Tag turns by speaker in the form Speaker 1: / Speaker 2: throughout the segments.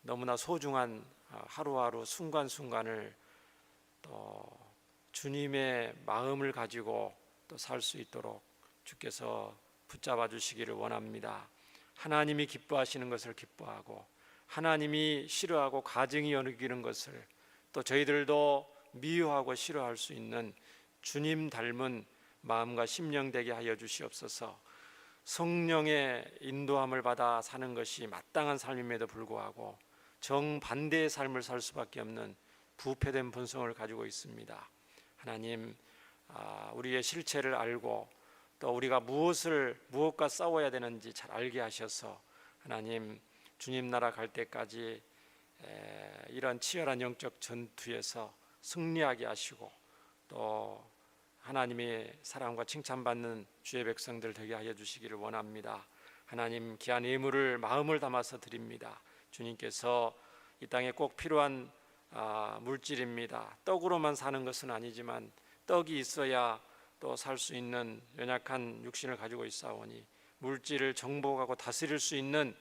Speaker 1: 너무나 소중한 하루하루 순간순간을 또 주님의 마음을 가지고 또 살 수 있도록 주께서 붙잡아 주시기를 원합니다. 하나님이 기뻐하시는 것을 기뻐하고 하나님이 싫어하고 가증히 여기는 것을 또 저희들도 미워하고 싫어할 수 있는 주님 닮은 마음과 심령 되게 하여 주시옵소서. 성령의 인도함을 받아 사는 것이 마땅한 삶임에도 불구하고 정반대의 삶을 살 수밖에 없는 부패된 본성을 가지고 있습니다. 하나님, 우리의 실체를 알고 또 우리가 무엇과 싸워야 되는지 잘 알게 하셔서 하나님, 주님 나라 갈 때까지 이런 치열한 영적 전투에서 승리하게 하시고 또 하나님의 사랑과 칭찬받는 주의 백성들 되게 하여 주시기를 원합니다. 하나님, 귀한 예물을 마음을 담아서 드립니다. 주님께서 이 땅에 꼭 필요한 물질입니다. 떡으로만 사는 것은 아니지만 떡이 있어야 또 살 수 있는 연약한 육신을 가지고 있사오니 물질을 정복하고 다스릴 수 있는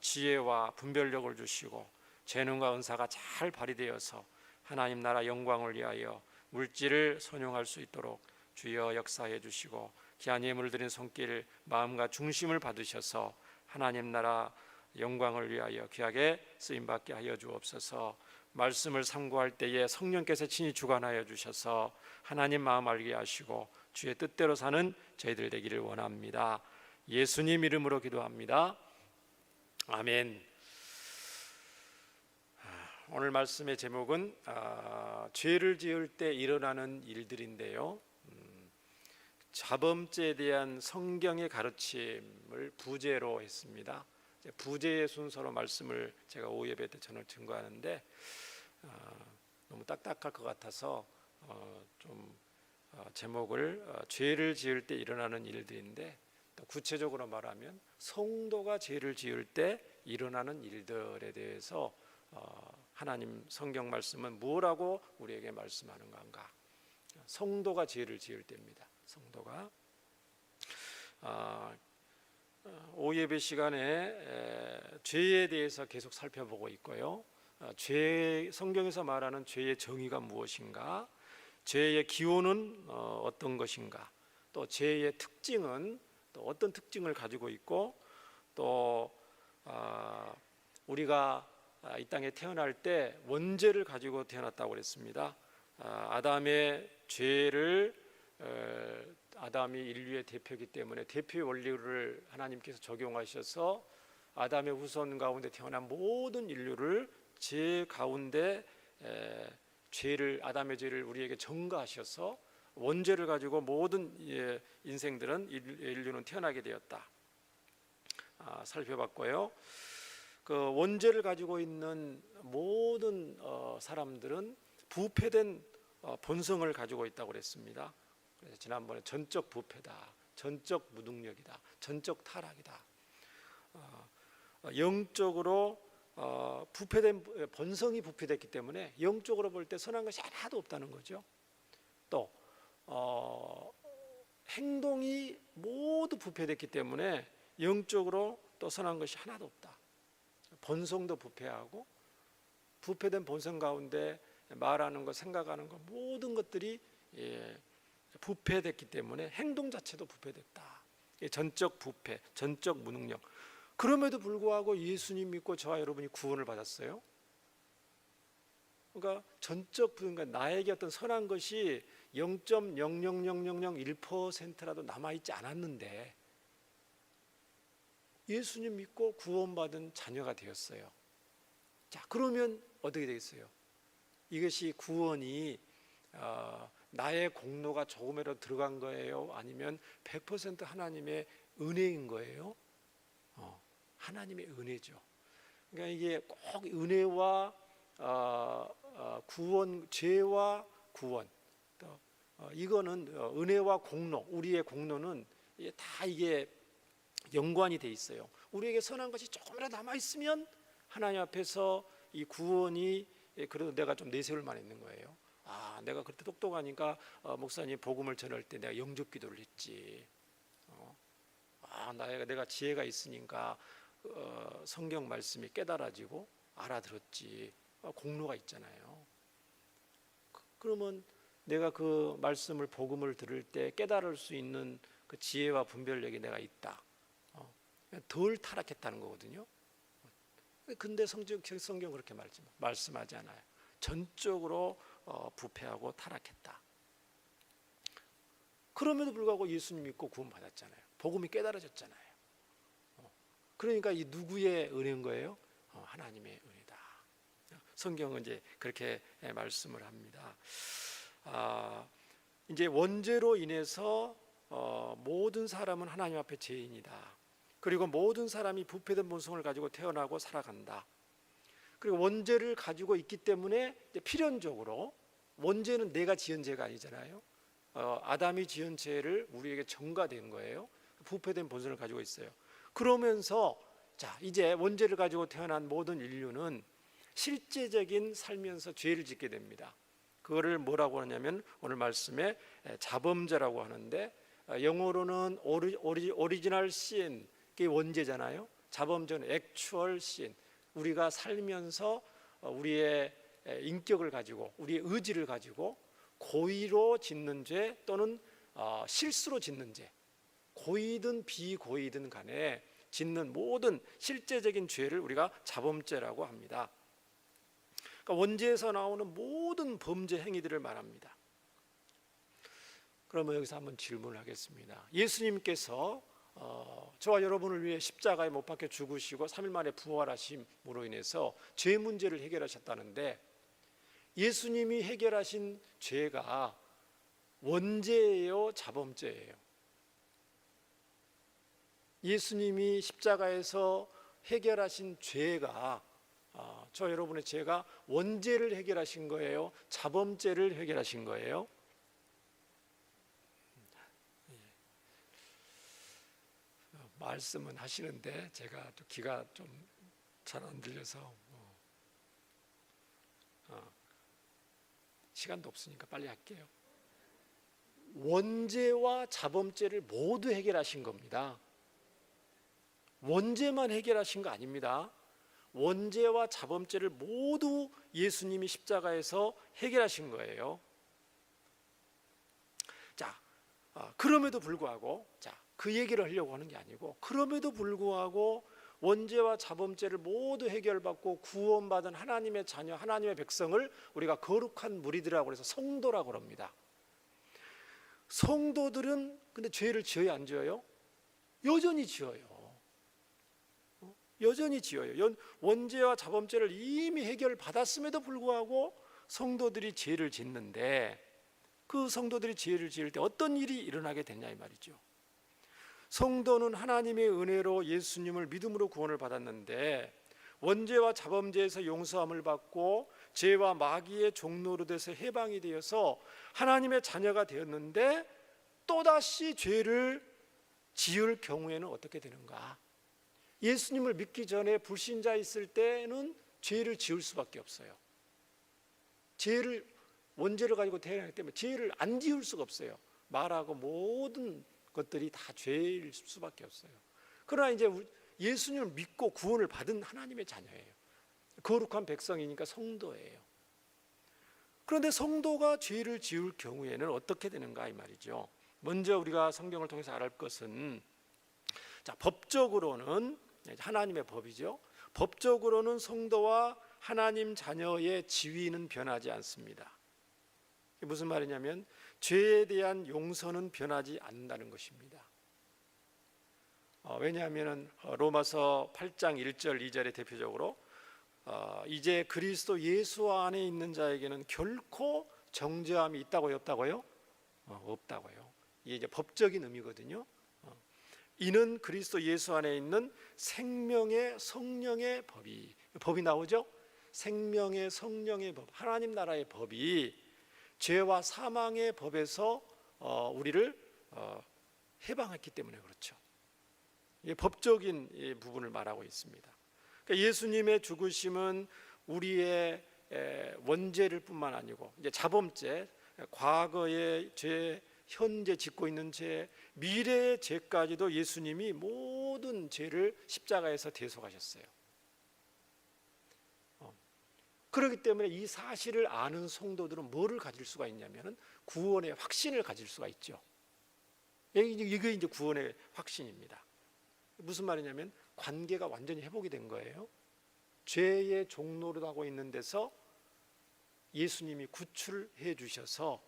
Speaker 1: 지혜와 분별력을 주시고 재능과 은사가 잘 발휘되어서 하나님 나라 영광을 위하여 물질을 선용할 수 있도록 주여 역사해 주시고 귀한 예물을 드린 손길 마음과 중심을 받으셔서 하나님 나라 영광을 위하여 귀하게 쓰임받게 하여 주옵소서. 말씀을 상고할 때에 성령께서 친히 주관하여 주셔서 하나님 마음 알게 하시고 주의 뜻대로 사는 저희들 되기를 원합니다. 예수님 이름으로 기도합니다. 아멘. 오늘 말씀의 제목은 죄를 지을 때 일어나는 일들인데요, 자범죄에 대한 성경의 가르침을 부제로 했습니다. 부제의 순서로 말씀을 제가 오후 예배 때 저는 증거하는데 너무 딱딱할 것 같아서 제목을 죄를 지을 때 일어나는 일들인데, 또 구체적으로 말하면 성도가 죄를 지을 때 일어나는 일들에 대해서 하나님 성경 말씀은 뭐라고 우리에게 말씀하는 건가? 성도가 죄를 지을 때입니다. 성도가 오후 예배 시간에 죄에 대해서 계속 살펴보고 있고요. 성경에서 말하는 죄의 정의가 무엇인가? 죄의 기호는 어떤 것인가? 또 죄의 특징은 또 어떤 특징을 가지고 있고, 또 우리가 이 땅에 태어날 때 원죄를 가지고 태어났다고 그랬습니다. 아담의 죄를 아담이 인류의 대표이기 때문에 대표의 원리를 하나님께서 적용하셔서 아담의 후손 가운데 태어난 모든 인류를 죄 가운데 아담의 죄를 우리에게 전가하셔서 원죄를 가지고 모든 인생들은 인류는 태어나게 되었다 살펴봤고요. 그 원죄를 가지고 있는 모든 사람들은 부패된 본성을 가지고 있다고 그랬습니다. 그래서 지난번에 전적 부패다, 전적 무능력이다, 전적 타락이다, 영적으로 부패된 본성이 부패됐기 때문에 영적으로 볼 때 선한 것이 하나도 없다는 거죠. 또 행동이 모두 부패됐기 때문에 영적으로 또 선한 것이 하나도 없다. 본성도 부패하고 부패된 본성 가운데 말하는 것, 생각하는 것 모든 것들이 부패됐기 때문에 행동 자체도 부패됐다. 전적 부패, 전적 무능력. 그럼에도 불구하고 예수님 믿고 저와 여러분이 구원을 받았어요. 그러니까 전적 부패, 그러니까 나에게 어떤 선한 것이 0.00001%라도 남아있지 않았는데 예수님 믿고 구원받은 자녀가 되었어요. 자, 그러면 어떻게 되겠어요? 이것이 구원이 나의 공로가 조금이라도 들어간 거예요? 아니면 100% 하나님의 은혜인 거예요? 하나님의 은혜죠. 그러니까 이게 꼭 은혜와 구원, 죄와 구원, 또 이거는 은혜와 공로, 우리의 공로는 다 이게 연관이 돼 있어요. 우리에게 선한 것이 조금이라도 남아 있으면 하나님 앞에서 이 구원이 그래도 내가 좀 내세울 만 있는 거예요. 내가 그때 똑똑하니까 목사님 복음을 전할 때 내가 영접 기도를 했지. 내가 지혜가 있으니까 성경 말씀이 깨달아지고 알아들었지. 공로가 있잖아요. 그러면 내가 그 말씀을 복음을 들을 때 깨달을 수 있는 그 지혜와 분별력이 내가 있다. 덜 타락했다는 거거든요. 근데 성경 그렇게 말씀하지 않아요. 전적으로 부패하고 타락했다. 그럼에도 불구하고 예수님 믿고 구원받았잖아요. 복음이 깨달아졌잖아요. 그러니까 이 누구의 은혜인 거예요? 하나님의 은혜다. 성경은 이제 그렇게 말씀을 합니다. 이제 원죄로 인해서 모든 사람은 하나님 앞에 죄인이다. 그리고 모든 사람이 부패된 본성을 가지고 태어나고 살아간다. 그리고 원죄를 가지고 있기 때문에 필연적으로, 원죄는 내가 지은 죄가 아니잖아요. 아담이 지은 죄를 우리에게 전가된 거예요. 부패된 본성을 가지고 있어요. 그러면서 자, 이제 원죄를 가지고 태어난 모든 인류는 실제적인 살면서 죄를 짓게 됩니다. 그거를 뭐라고 하냐면 오늘 말씀에 자범죄라고 하는데, 영어로는 오리지널 sin, 그게 원죄잖아요. 자범죄는 액추얼 sin, 우리가 살면서 우리의 인격을 가지고 우리의 의지를 가지고 고의로 짓는 죄 또는 실수로 짓는 죄, 고의든 비고의든 간에 짓는 모든 실제적인 죄를 우리가 자범죄라고 합니다. 그러니까 원죄에서 나오는 모든 범죄 행위들을 말합니다. 그러면 여기서 한번 질문을 하겠습니다. 예수님께서 저와 여러분을 위해 십자가에 못 박혀 죽으시고 3일 만에 부활하심으로 인해서 죄 문제를 해결하셨다는데, 예수님이 해결하신 죄가 원죄예요, 자범죄예요? 예수님이 십자가에서 해결하신 죄가, 저 여러분의 죄가 원죄를 해결하신 거예요, 자범죄를 해결하신 거예요? 말씀은 하시는데 제가 또 귀가 좀 잘 안 들려서 시간도 없으니까 빨리 할게요. 원죄와 자범죄를 모두 해결하신 겁니다. 원죄만 해결하신 거 아닙니다. 원죄와 자범죄를 모두 예수님이 십자가에서 해결하신 거예요. 자, 그럼에도 불구하고, 그 얘기를 하려고 하는 게 아니고, 그럼에도 불구하고 원죄와 자범죄를 모두 해결받고 구원받은 하나님의 자녀, 하나님의 백성을 우리가 거룩한 무리들이라고 해서 성도라고 합니다. 성도들은 근데 죄를 지어요, 안 지어요? 여전히 지어요. 여전히 지어요. 원죄와 자범죄를 이미 해결받았음에도 불구하고 성도들이 죄를 짓는데, 그 성도들이 죄를 지을 때 어떤 일이 일어나게 됐냐 이 말이죠. 성도는 하나님의 은혜로 예수님을 믿음으로 구원을 받았는데, 원죄와 자범죄에서 용서함을 받고 죄와 마귀의 종노로 돼서 해방이 되어서 하나님의 자녀가 되었는데, 또다시 죄를 지을 경우에는 어떻게 되는가? 예수님을 믿기 전에 불신자 있을 때는 죄를 지을 수밖에 없어요. 원죄를 가지고 태어나기 때문에 죄를 안 지을 수가 없어요. 말하고 모든 것들이 다 죄일 수밖에 없어요. 그러나 이제 예수님을 믿고 구원을 받은 하나님의 자녀예요. 거룩한 백성이니까 성도예요. 그런데 성도가 죄를 지을 경우에는 어떻게 되는가 이 말이죠. 먼저 우리가 성경을 통해서 알아볼 것은, 법적으로는 하나님의 법이죠. 법적으로는 성도와 하나님 자녀의 지위는 변하지 않습니다. 이게 무슨 말이냐면 죄에 대한 용서는 변하지 않는다는 것입니다. 왜냐하면 로마서 8장 1절 2절에 대표적으로 이제 그리스도 예수 안에 있는 자에게는 결코 정죄함이 있다고요, 없다고요? 없다고요. 이게 이제 법적인 의미거든요. 이는 그리스도 예수 안에 있는 생명의 성령의 법이 나오죠. 생명의 성령의 법, 하나님 나라의 법이 죄와 사망의 법에서 우리를 해방했기 때문에 그렇죠. 이게 법적인 부분을 말하고 있습니다. 그러니까 예수님의 죽으심은 우리의 원죄를 뿐만 아니고 이제 자범죄, 과거의 죄, 현재 짓고 있는 죄, 미래의 죄까지도 예수님이 모든 죄를 십자가에서 대속하셨어요. 그렇기 때문에 이 사실을 아는 성도들은 뭐를 가질 수가 있냐면 구원의 확신을 가질 수가 있죠. 이게 이제 구원의 확신입니다. 무슨 말이냐면 관계가 완전히 회복이 된 거예요. 죄의 종노릇 하고 있는 데서 예수님이 구출해 주셔서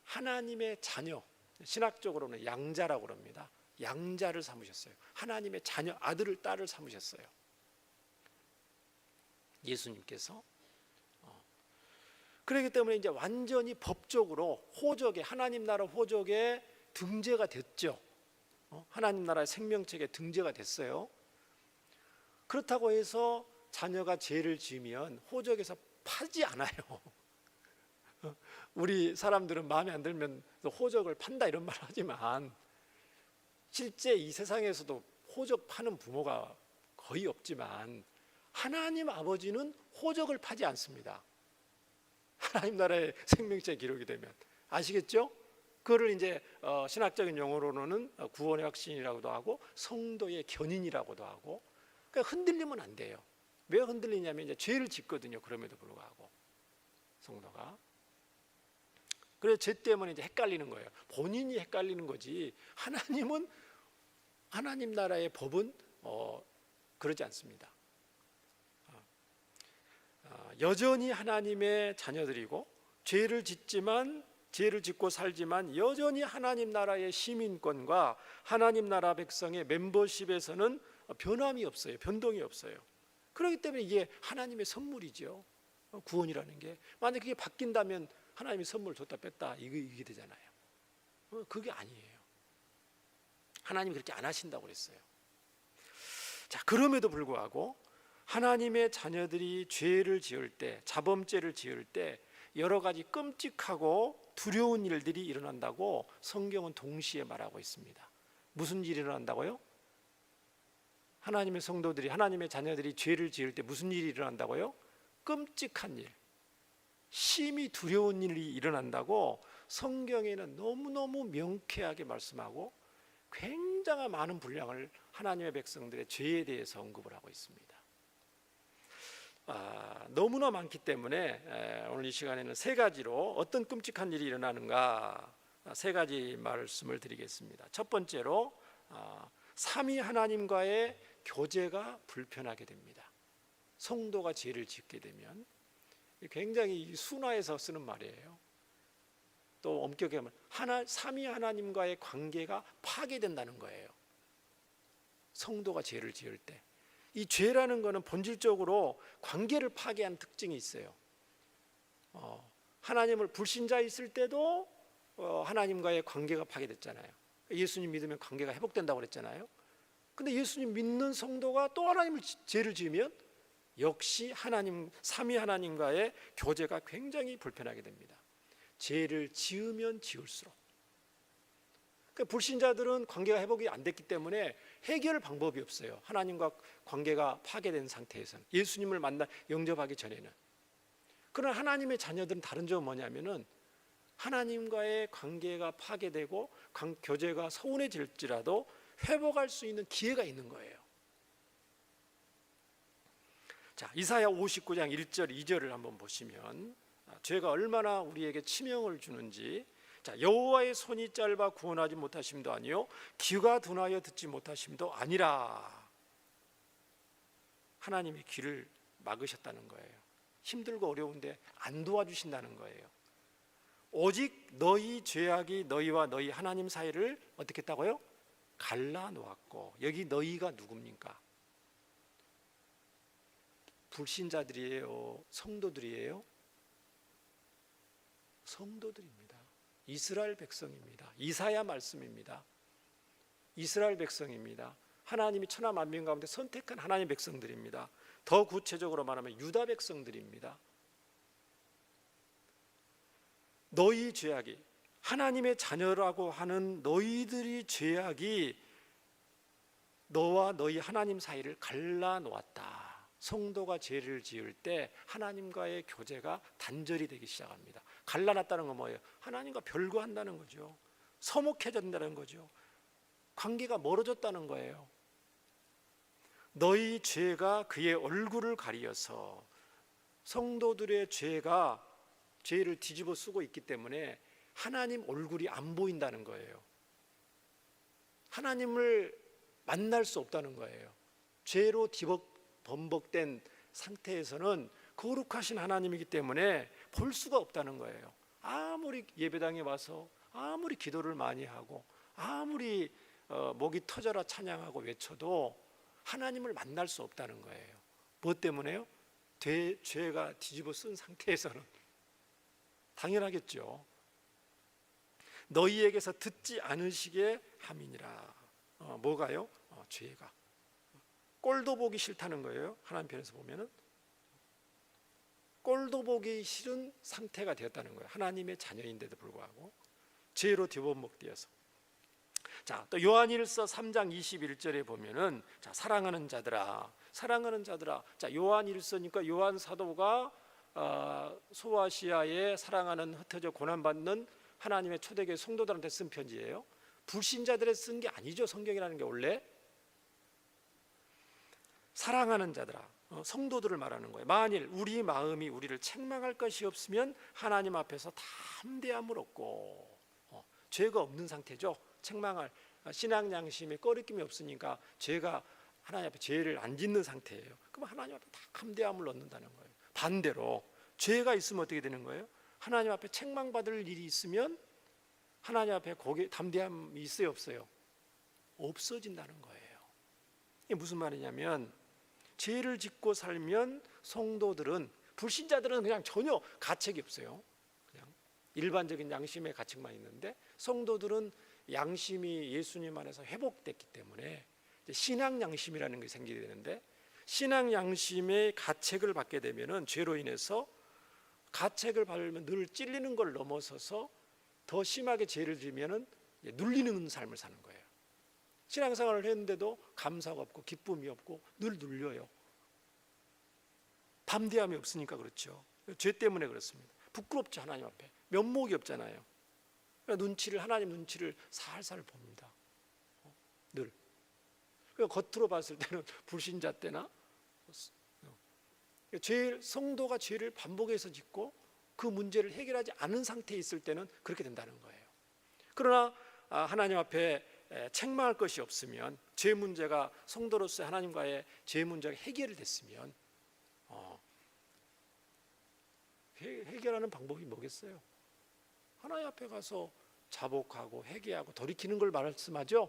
Speaker 1: 하나님의 자녀, 신학적으로는 양자라고 합니다. 양자를 삼으셨어요. 하나님의 자녀, 아들을 딸을 삼으셨어요. 예수님께서. 그렇기 때문에 이제 완전히 법적으로 호적에, 하나님 나라 호적에 등재가 됐죠. 하나님 나라의 생명책에 등재가 됐어요. 그렇다고 해서 자녀가 죄를 지으면 호적에서 파지 않아요. 우리 사람들은 마음에 안 들면 호적을 판다 이런 말을 하지만 실제 이 세상에서도 호적 파는 부모가 거의 없지만 하나님 아버지는 호적을 파지 않습니다. 하나님 나라의 생명체 기록이 되면. 아시겠죠? 그거를 이제 신학적인 용어로는 구원의 확신이라고도 하고 성도의 견인이라고도 하고. 그러니까 흔들리면 안 돼요. 왜 흔들리냐면 이제 죄를 짓거든요. 그럼에도 불구하고 성도가. 그래서 죄 때문에 이제 헷갈리는 거예요. 본인이 헷갈리는 거지. 하나님은, 하나님 나라의 법은 그러지 않습니다. 여전히 하나님의 자녀들이고 죄를 짓고 살지만 여전히 하나님 나라의 시민권과 하나님 나라 백성의 멤버십에서는 변함이 없어요. 변동이 없어요. 그렇기 때문에 이게 하나님의 선물이죠. 구원이라는 게. 만약 그게 바뀐다면 하나님이 선물 줬다 뺐다 이게 되잖아요. 그게 아니에요. 하나님이 그렇게 안 하신다고 그랬어요. 자, 그럼에도 불구하고 하나님의 자녀들이 죄를 지을 때, 자범죄를 지을 때 여러 가지 끔찍하고 두려운 일들이 일어난다고 성경은 동시에 말하고 있습니다. 무슨 일이 일어난다고요? 하나님의 성도들이, 하나님의 자녀들이 죄를 지을 때 무슨 일이 일어난다고요? 끔찍한 일, 심히 두려운 일이 일어난다고 성경에는 너무너무 명쾌하게 말씀하고 굉장히 많은 분량을 하나님의 백성들의 죄에 대해서 언급을 하고 있습니다. 너무나 많기 때문에 오늘 이 시간에는 세 가지로 어떤 끔찍한 일이 일어나는가 세 가지 말씀을 드리겠습니다. 첫 번째로 삼위 하나님과의 교제가 불편하게 됩니다. 성도가 죄를 짓게 되면 굉장히 순화해서 쓰는 말이에요. 또 엄격히 하면 삼위 하나님과의 관계가 파괴된다는 거예요. 성도가 죄를 지을 때. 이 죄라는 것은 본질적으로 관계를 파괴한 특징이 있어요. 하나님을 불신자 있을 때도 하나님과의 관계가 파괴됐잖아요. 예수님 믿으면 관계가 회복된다고 그랬잖아요. 근데 예수님 믿는 성도가 또 하나님을 죄를 지으면 역시 하나님, 삼위 하나님과의 교제가 굉장히 불편하게 됩니다. 죄를 지으면 지을수록. 그러니까 불신자들은 관계가 회복이 안 됐기 때문에 해결 방법이 없어요. 하나님과 관계가 파괴된 상태에서는, 예수님을 만나 영접하기 전에는. 그러나 하나님의 자녀들은 다른 점은 뭐냐면은 하나님과의 관계가 파괴되고 교제가 서운해질지라도 회복할 수 있는 기회가 있는 거예요. 자, 이사야 59장 1절 2절을 한번 보시면 죄가 얼마나 우리에게 치명을 주는지. 자, 여호와의 손이 짧아 구원하지 못하심도 아니요 귀가 둔하여 듣지 못하심도 아니라. 하나님이 귀를 막으셨다는 거예요. 힘들고 어려운데 안 도와주신다는 거예요. 오직 너희 죄악이 너희와 너희 하나님 사이를 어떻게 했다고요? 갈라놓았고. 여기 너희가 누굽니까? 불신자들이에요? 성도들이에요? 성도들입니다. 이스라엘 백성입니다. 이사야 말씀입니다. 이스라엘 백성입니다. 하나님이 천하 만민 가운데 선택한 하나님 백성들입니다. 더 구체적으로 말하면 유다 백성들입니다. 너희 죄악이, 하나님의 자녀라고 하는 너희들이 죄악이 너와 너희 하나님 사이를 갈라놓았다. 성도가 죄를 지을 때 하나님과의 교제가 단절이 되기 시작합니다. 갈라놨다는 건 뭐예요? 하나님과 별거한다는 거죠. 서먹해진다는 거죠. 관계가 멀어졌다는 거예요. 너희 죄가 그의 얼굴을 가리어서 성도들의 죄를 뒤집어 쓰고 있기 때문에 하나님 얼굴이 안 보인다는 거예요. 하나님을 만날 수 없다는 거예요. 죄로 범벅된 상태에서는 거룩하신 하나님이기 때문에 볼 수가 없다는 거예요. 아무리 예배당에 와서 아무리 기도를 많이 하고 아무리 목이 터져라 찬양하고 외쳐도 하나님을 만날 수 없다는 거예요. 무엇 때문에요? 죄가 뒤집어 쓴 상태에서는. 당연하겠죠. 너희에게서 듣지 않으시게 함이니라. 뭐가요? 죄가. 꼴도 보기 싫다는 거예요. 하나님 편에서 보면은 꼴도 보기 싫은 상태가 되었다는 거예요. 하나님의 자녀인데도 불구하고 죄로 뒤범벅되어서. 자, 또 요한일서 3장 21절에 보면은 자, 사랑하는 자들아. 자, 요한일서니까 요한 사도가 소아시아에 사랑하는 흩어져 고난받는 하나님의 초대교회 성도들한테 쓴 편지예요. 불신자들에 쓴 게 아니죠. 성경이라는 게 원래. 사랑하는 자들아, 성도들을 말하는 거예요. 만일 우리 마음이 우리를 책망할 것이 없으면 하나님 앞에서 담대함을 얻고, 죄가 없는 상태죠. 책망할 신앙 양심에 꺼리낌이 없으니까 죄가 하나님 앞에 죄를 안 짓는 상태예요. 그럼 하나님 앞에 담대함을 얻는다는 거예요. 반대로 죄가 있으면 어떻게 되는 거예요? 하나님 앞에 책망받을 일이 있으면 하나님 앞에 거기에 담대함이 있어요, 없어요? 없어진다는 거예요. 이게 무슨 말이냐면 죄를 짓고 살면 성도들은, 불신자들은 그냥 전혀 가책이 없어요. 그냥 일반적인 양심의 가책만 있는데 성도들은 양심이 예수님 안에서 회복됐기 때문에 신앙 양심이라는 게 생기게 되는데, 신앙 양심의 가책을 받게 되면은 죄로 인해서 가책을 받으면 늘 찔리는 걸 넘어서서 더 심하게 죄를 지으면은 눌리는 삶을 사는 거예요. 신앙생활을 했는데도 감사가 없고 기쁨이 없고 늘 눌려요. 담대함이 없으니까 그렇죠. 죄 때문에 그렇습니다. 부끄럽죠. 하나님 앞에 면목이 없잖아요. 하나님 눈치를 살살 봅니다. 늘. 겉으로 봤을 때는 불신자 때나 성도가 죄를 반복해서 짓고 그 문제를 해결하지 않은 상태에 있을 때는 그렇게 된다는 거예요. 그러나 하나님 앞에 책망할 것이 없으면, 죄 문제가 성도로서 하나님과의 죄 문제가 해결이 됐으면 해결하는 방법이 뭐겠어요? 하나님 앞에 가서 자복하고 회개하고 돌이키는 걸 말씀하죠.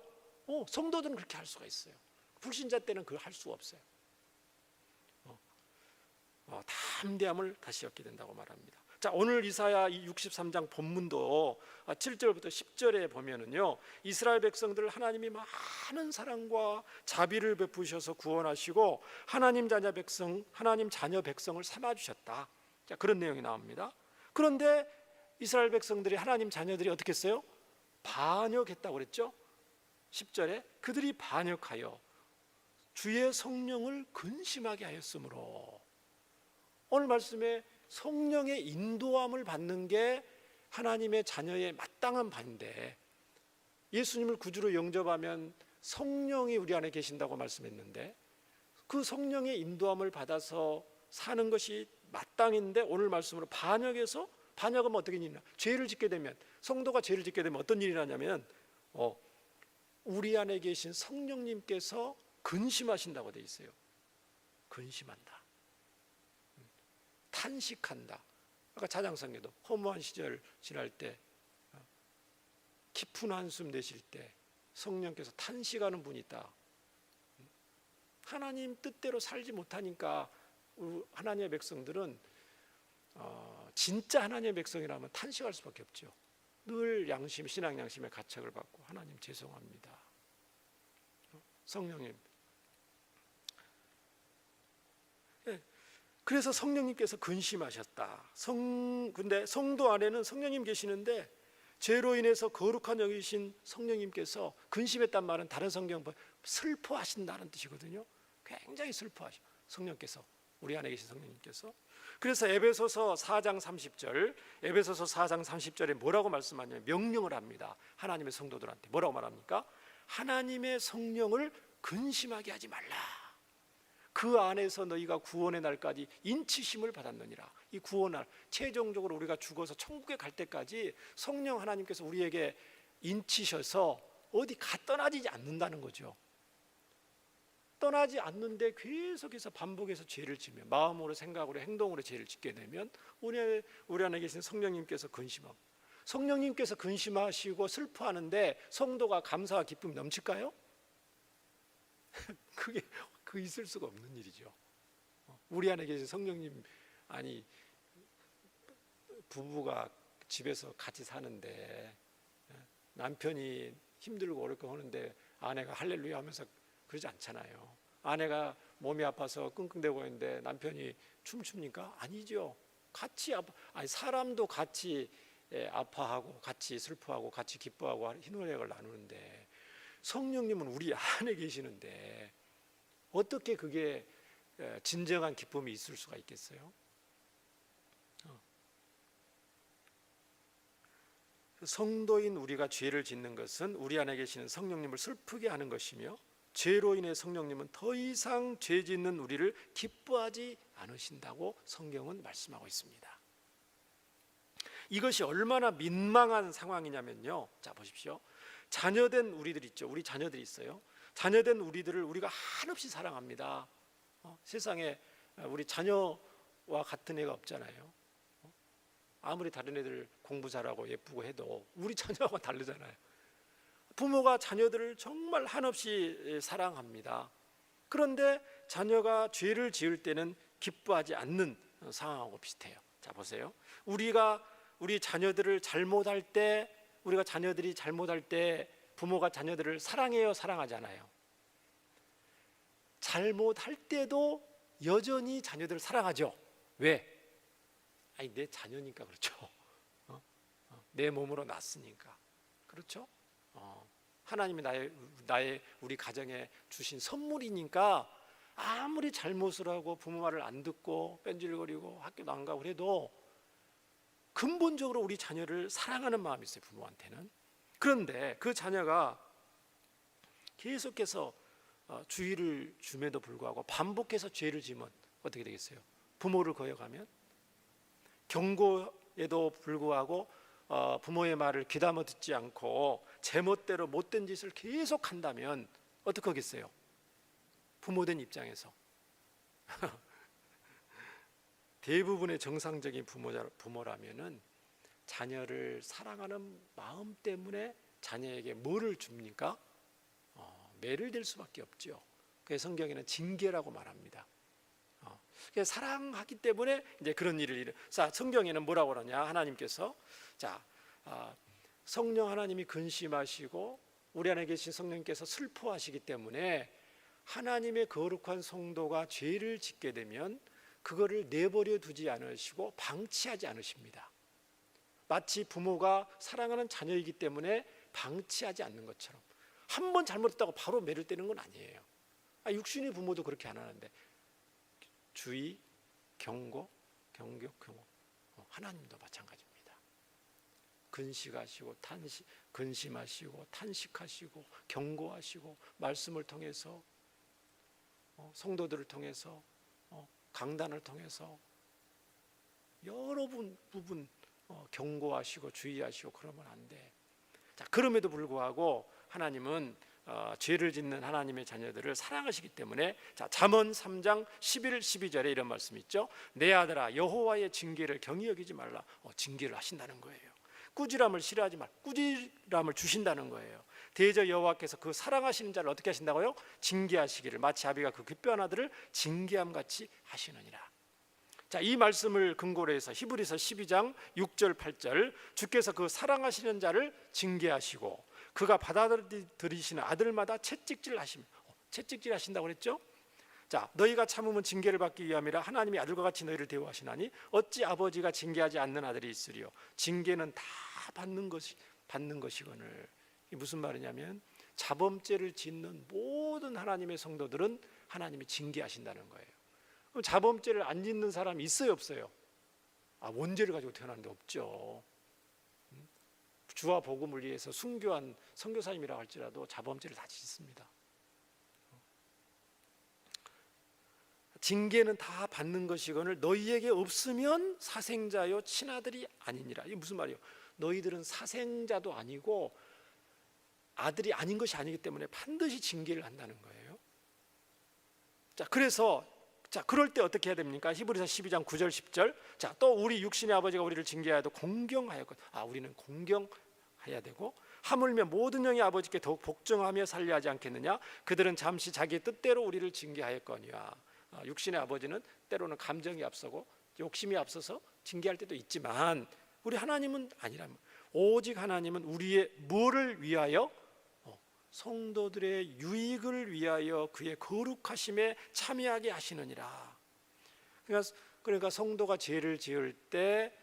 Speaker 1: 성도들은 그렇게 할 수가 있어요. 불신자 때는 그걸 할 수가 없어요. 담대함을 다시 얻게 된다고 말합니다. 자, 오늘 이사야 63장 본문도 7절부터 10절에 보면은요, 이스라엘 백성들을 하나님이 많은 사랑과 자비를 베푸셔서 구원하시고 하나님 자녀 백성을 삼아 주셨다. 자, 그런 내용이 나옵니다. 그런데 이스라엘 백성들이, 하나님 자녀들이 어떻게 했어요? 반역했다고 그랬죠? 10절에 그들이 반역하여 주의 성령을 근심하게 하였으므로, 오늘 말씀에 성령의 인도함을 받는 게 하나님의 자녀의 마땅한 바인데, 예수님을 구주로 영접하면 성령이 우리 안에 계신다고 말씀했는데 그 성령의 인도함을 받아서 사는 것이 마땅인데, 오늘 말씀으로 반역해서, 반역하면 어떻게 되냐? 죄를 짓게 되면, 성도가 죄를 짓게 되면 어떤 일이 나냐면 우리 안에 계신 성령님께서 근심하신다고 돼 있어요. 근심한다, 탄식한다. 아까 찬양성에도 허무한 시절 지날 때, 깊은 한숨 내쉴 때 성령께서 탄식하는 분이 있다. 하나님 뜻대로 살지 못하니까 하나님의 백성들은 진짜 하나님의 백성이라면 탄식할 수밖에 없죠. 늘 신앙 양심의 가책을 받고, 하나님 죄송합니다, 성령님. 그래서 성령님께서 근심하셨다. 근데 성도 안에는 성령님 계시는데 죄로 인해서 거룩한 영이신 성령님께서 근심했단 말은 다른 성경 보면 슬퍼하신다는 뜻이거든요. 굉장히 슬퍼하셔, 성령께서, 우리 안에 계신 성령님께서. 그래서 에베소서 4장 30절에 뭐라고 말씀하냐면 명령을 합니다. 하나님의 성도들한테 뭐라고 말합니까? 하나님의 성령을 근심하게 하지 말라. 그 안에서 너희가 구원의 날까지 인치심을 받았느니라. 이 구원날, 최종적으로 우리가 죽어서 천국에 갈 때까지 성령 하나님께서 우리에게 인치셔서 어디 떠나지 않는다는 거죠. 떠나지 않는데 계속해서 반복해서 죄를 지면, 마음으로 생각으로 행동으로 죄를 짓게 되면 우리 안에 계신 성령님께서 근심하고, 성령님께서 근심하시고 슬퍼하는데 성도가 감사와 기쁨이 넘칠까요? 그게 있을 수가 없는 일이죠. 우리 안에 계신 성령님, 아니 부부가 집에서 같이 사는데 남편이 힘들고 어렵고 하는데 아내가 할렐루야 하면서 그러지 않잖아요. 아내가 몸이 아파서 끙끙대고 있는데 남편이 춤춥니까? 아니죠. 아니 사람도 같이 아파하고 같이 슬퍼하고 같이 기뻐하고 희노애락을 나누는데 성령님은 우리 안에 계시는데 어떻게 그게 진정한 기쁨이 있을 수가 있겠어요? 성도인 우리가 죄를 짓는 것은 우리 안에 계시는 성령님을 슬프게 하는 것이며, 죄로 인해 성령님은 더 이상 죄 짓는 우리를 기뻐하지 않으신다고 성경은 말씀하고 있습니다. 이것이 얼마나 민망한 상황이냐면요, 자 보십시오. 자녀된 우리들 있죠. 우리 자녀들이 있어요. 자녀된 우리들을 우리가 한없이 사랑합니다. 세상에 우리 자녀와 같은 애가 없잖아요. 아무리 다른 애들 공부 잘하고 예쁘고 해도 우리 자녀하고 다르잖아요. 부모가 자녀들을 정말 한없이 사랑합니다. 그런데 자녀가 죄를 지을 때는 기뻐하지 않는 상황하고 비슷해요. 자 보세요. 우리 자녀들을 잘못할 때, 우리가 자녀들이 잘못할 때 부모가 자녀들을 사랑해요, 사랑하잖아요. 잘못할 때도 여전히 자녀들을 사랑하죠. 왜? 아니 내 자녀니까 그렇죠. 내 몸으로 낳았으니까 그렇죠. 하나님이 나의 우리 가정에 주신 선물이니까 아무리 잘못을 하고 부모 말을 안 듣고 뺀질거리고 학교도 안 가고 그래도 근본적으로 우리 자녀를 사랑하는 마음이 있어요, 부모한테는. 그런데 그 자녀가 계속해서 주의를 줌에도 불구하고 반복해서 죄를 지면 어떻게 되겠어요? 부모를 거역하면, 경고에도 불구하고 부모의 말을 귀담아 듣지 않고 제멋대로 못된 짓을 계속 한다면 어떻게 하겠어요? 부모된 입장에서 대부분의 정상적인 부모라면은 자녀를 사랑하는 마음 때문에 자녀에게 뭐를 줍니까? 매를 댈 수밖에 없죠. 그래서 성경에는 징계라고 말합니다. 사랑하기 때문에 이제 그런 일을 성경에는 뭐라고 그러냐? 하나님께서 성령 하나님이 근심하시고 우리 안에 계신 성령님께서 슬퍼하시기 때문에 하나님의 거룩한 성도가 죄를 짓게 되면 그거를 내버려 두지 않으시고 방치하지 않으십니다. 마치 부모가 사랑하는 자녀이기 때문에 방치하지 않는 것처럼 한 번 잘못했다고 바로 매를 때는 건 아니에요. 육신의 부모도 그렇게 안 하는데 주의, 경고, 경격, 경고, 하나님도 마찬가지입니다. 근심하시고 탄식하시고 경고하시고 말씀을 통해서 성도들을 통해서 강단을 통해서 여러 부분 경고하시고 주의하시고 그러면 안 돼. 그럼에도 불구하고 하나님은 죄를 짓는 하나님의 자녀들을 사랑하시기 때문에 잠언 3장 11, 12절에 이런 말씀이 있죠. 내 아들아 여호와의 징계를 경히 여기지 말라. 징계를 하신다는 거예요. 꾸지람을 싫어하지 말라. 꾸지람을 주신다는 거예요. 대저 여호와께서 그 사랑하시는 자를 어떻게 하신다고요? 징계하시기를, 마치 아비가 그 귀뼈한 아들을 징계함같이 하시느니라. 이 말씀을 근거로 해서 히브리서 12장 6절 8절, 주께서 그 사랑하시는 자를 징계하시고 그가 받아들이시는 아들마다 채찍질 하신다고 그랬죠. 너희가 참으면 징계를 받기 위함이라 하나님이 아들과 같이 너희를 대우하시나니 어찌 아버지가 징계하지 않는 아들이 있으리요. 징계는 다 받는 것이거늘. 이게 무슨 말이냐면 자범죄를 짓는 모든 하나님의 성도들은 하나님이 징계하신다는 거예요. 그럼 자범죄를 안 짓는 사람이 있어요, 없어요? 원죄를 가지고 태어났는데 없죠. 주와 복음을 위해서 순교한 선교사님이라 할지라도 자범죄를 다 짓습니다. 징계는 다 받는 것이거늘 너희에게 없으면 사생자요 친아들이 아니니라. 이게 무슨 말이에요? 너희들은 사생자도 아니고 아들이 아닌 것이 아니기 때문에 반드시 징계를 한다는 거예요. 자, 그래서 그럴 때 어떻게 해야 됩니까? 히브리서 12장 9절 10절. 자, 또 우리 육신의 아버지가 우리를 징계하여도 공경하였거든. 우리는 공경해야 되고, 하물며 모든 영의 아버지께 더욱 복종하며 살려 하지 않겠느냐? 그들은 잠시 자기의 뜻대로 우리를 징계하였거니와. 육신의 아버지는 때로는 감정이 앞서고 욕심이 앞서서 징계할 때도 있지만, 우리 하나님은 아니라면, 오직 하나님은 우리의 뭐를 위하여? 성도들의 유익을 위하여 그의 거룩하심에 참여하게 하시느니라. 그러니까 성도가 죄를 지을 때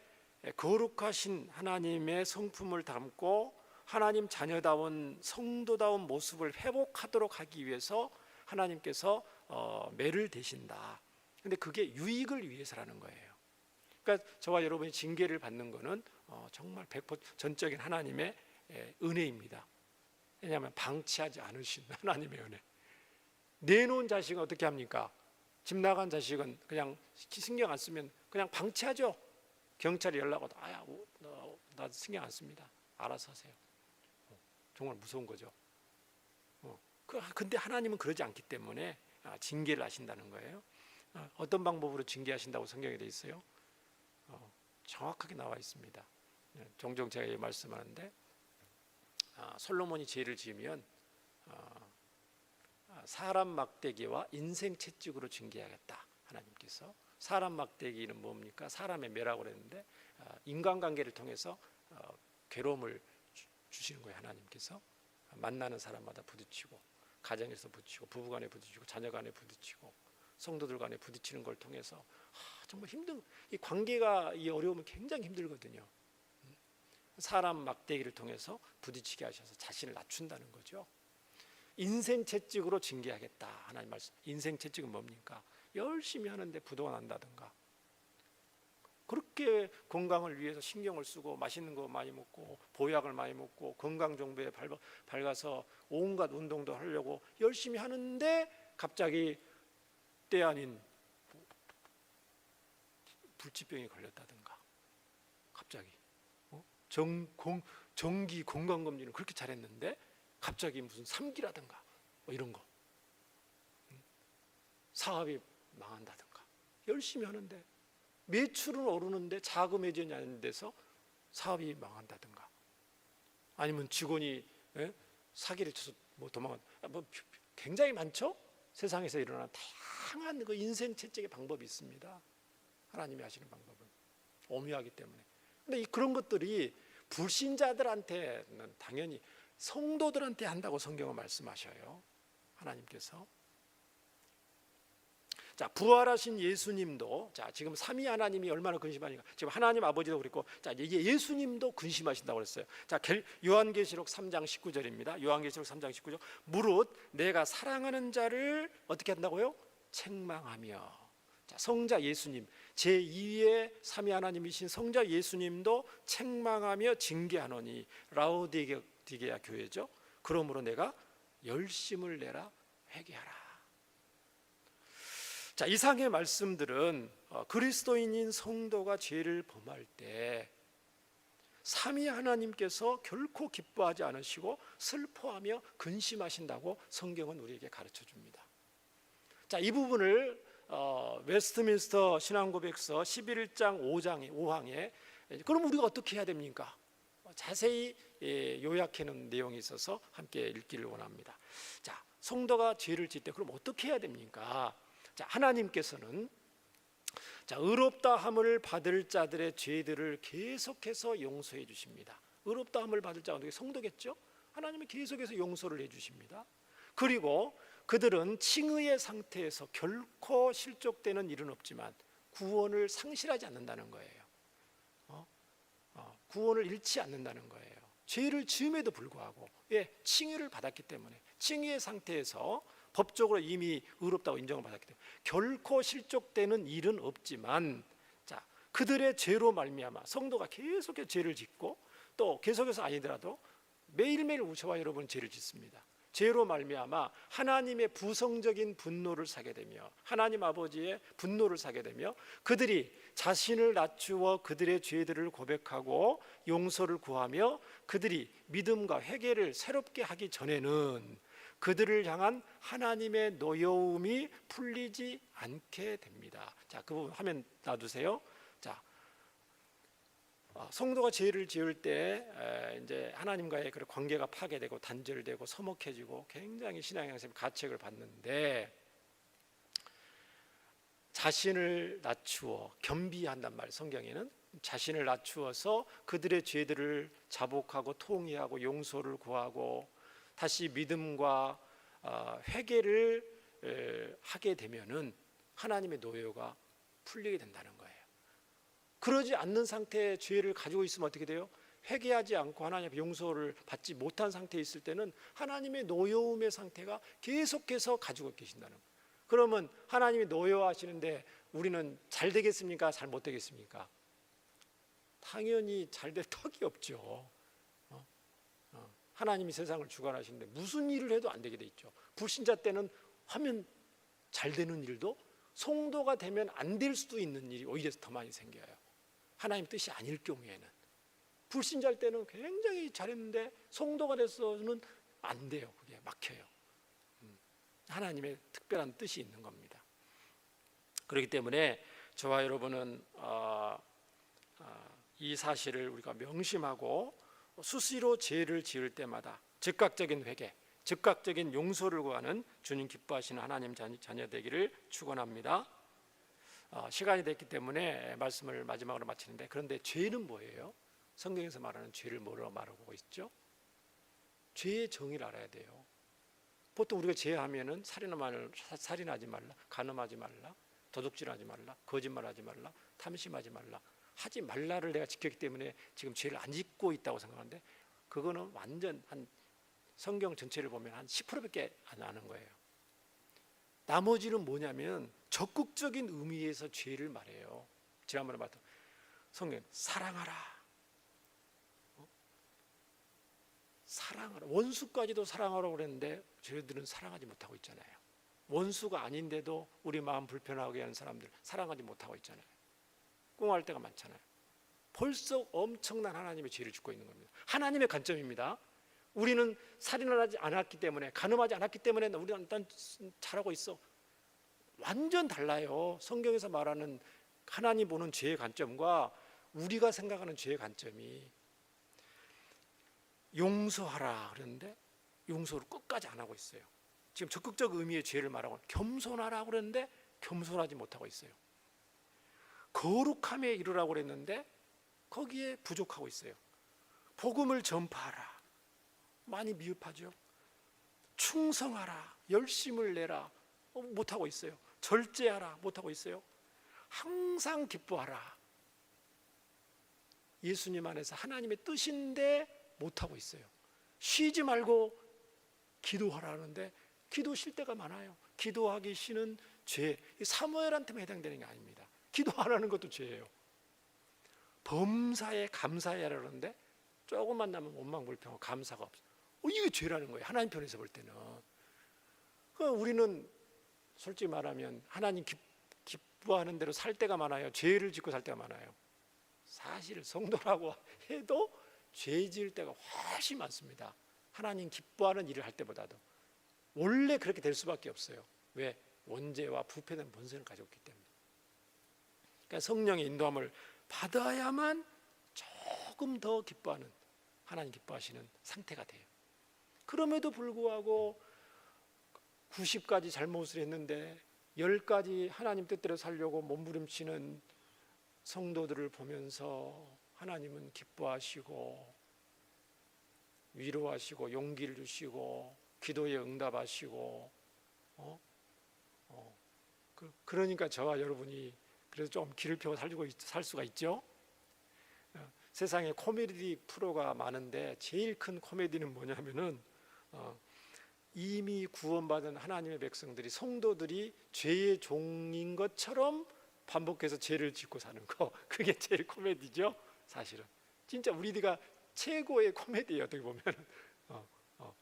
Speaker 1: 거룩하신 하나님의 성품을 담고 하나님 자녀다운 성도다운 모습을 회복하도록 하기 위해서 하나님께서 매를 대신다. 근데 그게 유익을 위해서라는 거예요. 그러니까 저와 여러분이 징계를 받는 것은 정말 100% 전적인 하나님의 은혜입니다. 왜냐하면 방치하지 않으신 하나님의 은혜. 내놓은 자식은 어떻게 합니까? 집 나간 자식은 그냥 신경 안 쓰면 그냥 방치하죠. 경찰에 연락 와도 나 신경 안 씁니다. 알아서 하세요. 정말 무서운 거죠. 근데 하나님은 그러지 않기 때문에 징계를 하신다는 거예요. 어떤 방법으로 징계하신다고 성경에 돼 있어요? 정확하게 나와 있습니다. 종종 제가 말씀하는데, 솔로몬이 죄를 지으면 사람 막대기와 인생 채찍으로 징계하겠다. 하나님께서 사람 막대기는 뭡니까? 사람의 매라고 그랬는데 인간관계를 통해서 괴로움을 주시는 거예요. 하나님께서 만나는 사람마다 부딪히고, 가정에서 부딪히고, 부부간에 부딪히고, 자녀간에 부딪히고, 성도들 간에 부딪히는 걸 통해서 정말 이 관계가, 이 어려움은 굉장히 힘들거든요. 사람 막대기를 통해서 부딪히게 하셔서 자신을 낮춘다는 거죠. 인생 채찍으로 징계하겠다. 하나님 말씀. 인생 채찍은 뭡니까? 열심히 하는데 부도가 난다든가, 그렇게 건강을 위해서 신경을 쓰고 맛있는 거 많이 먹고 보약을 많이 먹고 건강 정보에 밝아서 온갖 운동도 하려고 열심히 하는데 갑자기 때 아닌 불치병에 걸렸다든가, 갑자기 정기 건강검진을 그렇게 잘했는데 갑자기 무슨 3기라든가 이런 거, 사업이 망한다든가, 열심히 하는데 매출은 오르는데 자금 회전이 안 돼서 사업이 망한다든가, 아니면 직원이 사기를 쳐서 도망간, 굉장히 많죠. 세상에서 일어나는 다양한 그 인생 채찍의 방법이 있습니다. 하나님이 하시는 방법은 오묘하기 때문에. 근데 그런 것들이 불신자들한테는 당연히, 성도들한테 한다고 성경은 말씀하셔요. 하나님께서. 자, 부활하신 예수님도, 지금 삼위 하나님이 얼마나 근심하니까, 지금 하나님 아버지도 그랬고, 이게 예수님도 근심하신다고 그랬어요. 자, 요한계시록 3장 19절입니다. 요한계시록 3장 19절. 무릇 내가 사랑하는 자를 어떻게 한다고요? 책망하며. 자, 성자 예수님, 제2의 삼위 하나님이신 성자 예수님도 책망하며 징계하노니, 라오디게아 교회죠. 그러므로 내가 열심을 내라, 회개하라. 자, 이상의 말씀들은 그리스도인인 성도가 죄를 범할 때 삼위 하나님께서 결코 기뻐하지 않으시고 슬퍼하며 근심하신다고 성경은 우리에게 가르쳐 줍니다. 자, 이 부분을 웨스트민스터 신앙고백서 11장 5항에 그럼 우리가 어떻게 해야 됩니까? 자세히 요약해 놓은 내용이 있어서 함께 읽기를 원합니다. 자, 성도가 죄를 지을 때 그럼 어떻게 해야 됩니까? 자, 하나님께서는 의롭다함을 받을 자들의 죄들을 계속해서 용서해 주십니다. 의롭다함을 받을 자가 성도겠죠? 하나님은 계속해서 용서를 해 주십니다. 그리고 그들은 칭의의 상태에서 결코 실족되는 일은 없지만 구원을 상실하지 않는다는 거예요. 구원을 잃지 않는다는 거예요. 죄를 지음에도 불구하고 칭의를 받았기 때문에, 칭의의 상태에서 법적으로 이미 의롭다고 인정을 받았기 때문에 결코 실족되는 일은 없지만, 자, 그들의 죄로 말미암아 성도가 계속해서 죄를 짓고, 또 계속해서 아니더라도 매일매일 저와 여러분은 죄를 짓습니다. 죄로 말미암아 하나님의 부성적인 분노를 사게 되며 하나님 아버지의 분노를 사게 되며 그들이 자신을 낮추어 그들의 죄들을 고백하고 용서를 구하며 그들이 믿음과 회개를 새롭게 하기 전에는 그들을 향한 하나님의 노여움이 풀리지 않게 됩니다. 자, 그 부분 화면 놔두세요. 자, 성도가 죄를 지을 때 이제 하나님과의 그 관계가 파괴되고 단절되고 서먹해지고 굉장히 신앙의 가책을 받는데 자신을 낮추어 겸비한단 말 성경에는 자신을 낮추어서 그들의 죄들을 자복하고 통회하고 용서를 구하고 다시 믿음과 회개를 하게 되면은 하나님의 노여가 풀리게 된다는 거예요. 그러지 않는 상태의 죄를 가지고 있으면 어떻게 돼요? 회개하지 않고 하나님의 용서를 받지 못한 상태에 있을 때는 하나님의 노여움의 상태가 계속해서 가지고 계신다는 거예요. 그러면 하나님이 노여워하시는데 우리는 잘 되겠습니까? 잘 못 되겠습니까? 당연히 잘 될 턱이 없죠. 하나님이 세상을 주관하시는데 무슨 일을 해도 안 되게 돼 있죠. 불신자 때는 하면 잘 되는 일도 성도가 되면 안 될 수도 있는 일이 오히려 더 많이 생겨요. 하나님 뜻이 아닐 경우에는. 불신자일 때는 굉장히 잘했는데 성도가 돼서는 안 돼요. 그게 막혀요. 하나님의 특별한 뜻이 있는 겁니다. 그렇기 때문에 저와 여러분은 이 사실을 우리가 명심하고 수시로 죄를 지을 때마다 즉각적인 회개, 즉각적인 용서를 구하는 주님 기뻐하시는 하나님 자녀 되기를 축원합니다. 시간이 됐기 때문에 말씀을 마지막으로 마치는데, 그런데 죄는 뭐예요? 성경에서 말하는 죄를 뭐라고 말하고 있죠? 죄의 정의를 알아야 돼요. 보통 우리가 죄하면은 살인하지 말라, 간음하지 말라, 도둑질하지 말라, 거짓말하지 말라, 탐심하지 말라, 하지 말라를 내가 지켰기 때문에 지금 죄를 안 짓고 있다고 생각하는데, 그거는 완전 한 성경 전체를 보면 한 10%밖에 안 하는 거예요. 나머지는 뭐냐면 적극적인 의미에서 죄를 말해요. 지난번에 봤던 성경 사랑하라, 사랑하라, 원수까지도 사랑하라고 그랬는데 저희들은 사랑하지 못하고 있잖아요. 원수가 아닌데도 우리 마음 불편하게 하는 사람들 사랑하지 못하고 있잖아요. 꿍할 때가 많잖아요. 벌써 엄청난 하나님의 죄를 짓고 있는 겁니다. 하나님의 관점입니다. 우리는 살인을 하지 않았기 때문에, 간음하지 않았기 때문에 우리는 일단 잘하고 있어. 완전 달라요. 성경에서 말하는 하나님 보는 죄의 관점과 우리가 생각하는 죄의 관점이. 용서하라 그랬는데 용서를 끝까지 안 하고 있어요. 지금 적극적 의미의 죄를 말하고, 겸손하라 그랬는데 겸손하지 못하고 있어요. 거룩함에 이르라고 그랬는데 거기에 부족하고 있어요. 복음을 전파하라, 많이 미흡하죠. 충성하라, 열심을 내라, 못하고 있어요. 절제하라, 못하고 있어요. 항상 기뻐하라, 예수님 안에서 하나님의 뜻인데 못하고 있어요. 쉬지 말고 기도하라는데 기도 쉴 때가 많아요. 기도하기 싫은 죄, 사무엘한테만 해당되는 게 아닙니다. 기도 안 하는 것도 죄예요. 범사에 감사해야 하는데 조금만 나면 원망불평하고 감사가 없어요. 이게 죄라는 거예요. 하나님 편에서 볼 때는. 우리는 솔직히 말하면 하나님 기뻐하는 대로 살 때가 많아요. 죄를 짓고 살 때가 많아요. 사실 성도라고 해도 죄 지을 때가 훨씬 많습니다. 하나님 기뻐하는 일을 할 때보다도. 원래 그렇게 될 수밖에 없어요. 왜? 원죄와 부패된 본성을 가지고 있기 때문에. 그러니까 성령의 인도함을 받아야만 조금 더 기뻐하는, 하나님 기뻐하시는 상태가 돼요. 그럼에도 불구하고 90가지 잘못을 했는데 10가지 하나님 뜻대로 살려고 몸부림치는 성도들을 보면서 하나님은 기뻐하시고 위로하시고 용기를 주시고 기도에 응답하시고 그러니까 저와 여러분이 그래서 좀 길을 펴고 살 수가 있죠. 세상에 코미디 프로가 많은데 제일 큰 코미디는 뭐냐면은 이미 구원받은 하나님의 백성들이, 성도들이 죄의 종인 것처럼 반복해서 죄를 짓고 사는 거, 그게 제일 코미디죠. 사실은 진짜 우리가 최고의 코미디예요. 어떻게 보면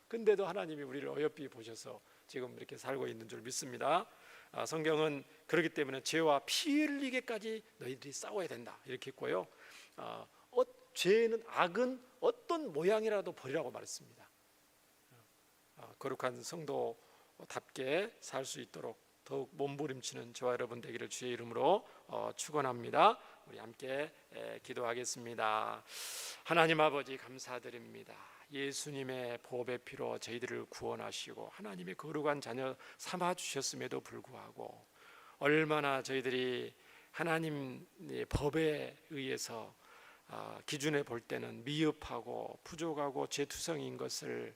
Speaker 1: 근데도 하나님이 우리를 어여삐 보셔서 지금 이렇게 살고 있는 줄 믿습니다. 성경은 그렇기 때문에 죄와 피 흘리게까지 너희들이 싸워야 된다 이렇게 했고요. 죄는 악은 어떤 모양이라도 버리라고 말했습니다. 거룩한 성도답게 살 수 있도록 더욱 몸부림치는 저와 여러분 되기를 주의 이름으로 축원합니다. 우리 함께 기도하겠습니다. 하나님 아버지 감사드립니다. 예수님의 보배 피로 저희들을 구원하시고 하나님의 거룩한 자녀 삼아 주셨음에도 불구하고 얼마나 저희들이 하나님의 법에 의해서 기준에 볼 때는 미흡하고 부족하고 죄투성인 것을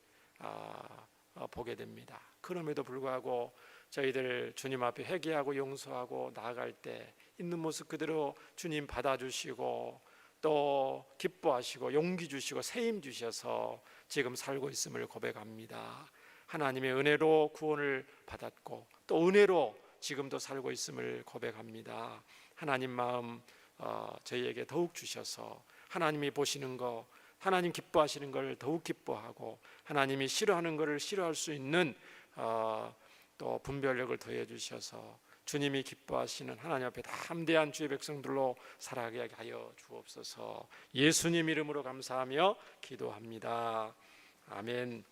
Speaker 1: 보게 됩니다. 그럼에도 불구하고 저희들 주님 앞에 회개하고 용서하고 나아갈 때 있는 모습 그대로 주님 받아주시고 또 기뻐하시고 용기 주시고 세임 주셔서 지금 살고 있음을 고백합니다. 하나님의 은혜로 구원을 받았고 또 은혜로 지금도 살고 있음을 고백합니다. 하나님 마음 저희에게 더욱 주셔서 하나님이 보시는 거 하나님 기뻐하시는 걸 더욱 기뻐하고 하나님이 싫어하는 것을 싫어할 수 있는 또 분별력을 더해 주셔서 주님이 기뻐하시는 하나님 앞에 담대한 주의 백성들로 살아가게 하여 주옵소서. 예수님 이름으로 감사하며 기도합니다. 아멘.